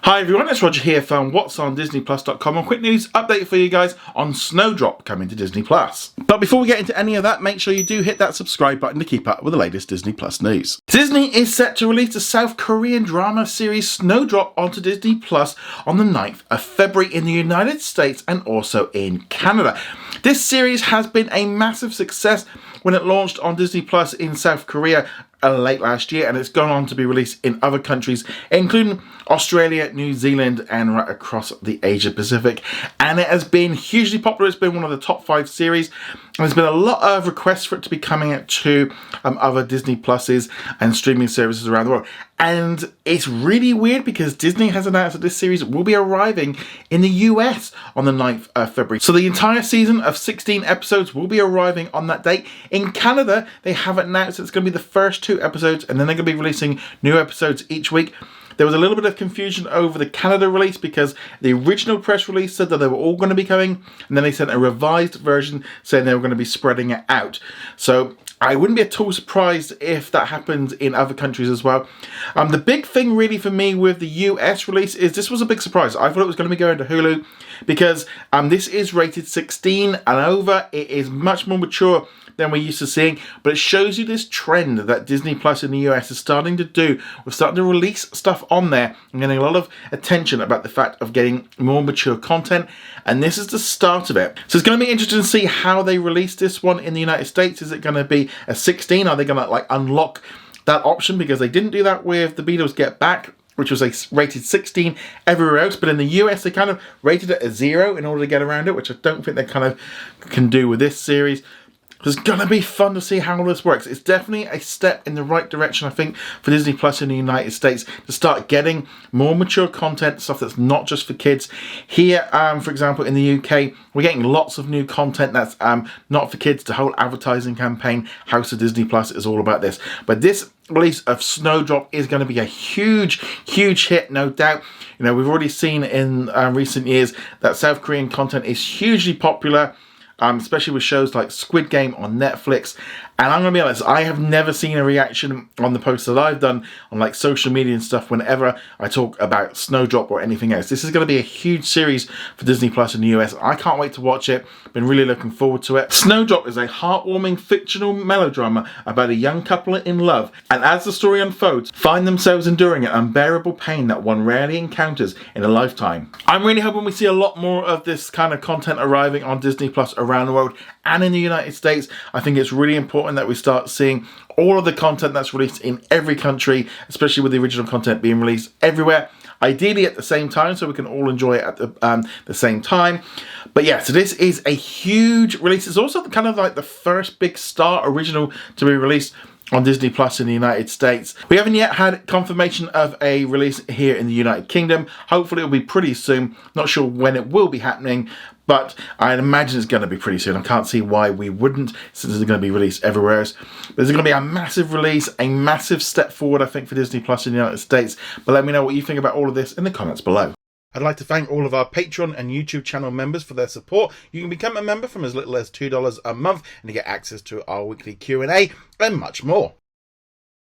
Hi everyone, it's Roger here from what's on DisneyPlus.com, and quick news update for you guys on Snowdrop coming to Disney Plus. But before we get into any of that, make sure you do hit that subscribe button to keep up with the latest Disney Plus news. Disney is set to release the South Korean drama series Snowdrop onto Disney Plus on the 9th of February in the United States and also in Canada. This series has been a massive success when it launched on Disney Plus in South Korea late last year, and it's gone on to be released in other countries, including Australia, New Zealand, and right across the Asia Pacific. And it has been hugely popular. It's been one of the top 5 series. And there's been a lot of requests for it to be coming out to other Disney Pluses and streaming services around the world. And it's really weird because Disney has announced that this series will be arriving in the US on the 9th of February. So the entire season of 16 episodes will be arriving on that date. In Canada, they have announced it's going to be the first 2 episodes, and then they're going to be releasing new episodes each week. There was a little bit of confusion over the Canada release because the original press release said that they were all going to be coming, and then they sent a revised version saying they were going to be spreading it out. So I wouldn't be at all surprised if that happens in other countries as well. The big thing really for me with the US release is this was a big surprise. I thought it was going to be going to Hulu because this is rated 16 and over. It is much more mature than we're used to seeing, but it shows you this trend that Disney Plus in the US is starting to do. We're starting to release stuff on there and getting a lot of attention about the fact of getting more mature content, and this is the start of it. So it's going to be interesting to see how they release this one in the United States. Is it going to be a 16? Are they going to unlock that option? Because they didn't do that with The Beatles Get Back, which was rated 16 everywhere else, but in the US they kind of rated it a 0 in order to get around it, which I don't think they kind of can do with this series. It's going to be fun to see how all this works. It's definitely a step in the right direction, I think, for Disney Plus in the United States to start getting more mature content, stuff that's not just for kids. Here, for example, in the UK, we're getting lots of new content that's not for kids. The whole advertising campaign, House of Disney Plus, is all about this. But this release of Snowdrop is going to be a huge hit, no doubt. You know, we've already seen in recent years that South Korean content is hugely popular, especially with shows like Squid Game on Netflix. And I'm going to be honest, I have never seen a reaction on the posts that I've done on like social media and stuff whenever I talk about Snowdrop or anything else. This is going to be a huge series for Disney Plus in the US. I can't wait to watch it. Been really looking forward to it. Snowdrop is a heartwarming fictional melodrama about a young couple in love, and as the story unfolds, find themselves enduring an unbearable pain that one rarely encounters in a lifetime. I'm really hoping we see a lot more of this kind of content arriving on Disney Plus around the world and in the United States. I think it's really important that we start seeing all of the content that's released in every country, especially with the original content being released everywhere, ideally at the same time, so we can all enjoy it at the same time. But yeah, so this is a huge release. It's also kind of like the first big Star original to be released on Disney Plus in the United States. We haven't yet had confirmation of a release here in the United Kingdom. Hopefully it'll be pretty soon. Not sure when it will be happening, but I'd imagine it's going to be pretty soon. I can't see why we wouldn't, since it's going to be released everywhere else. But there's going to be a massive release, a massive step forward, I think, for Disney Plus in the United States. But let me know what you think about all of this in the comments below. I'd like to thank all of our Patreon and YouTube channel members for their support. You can become a member from as little as $2 a month and you get access to our weekly Q&A and much more.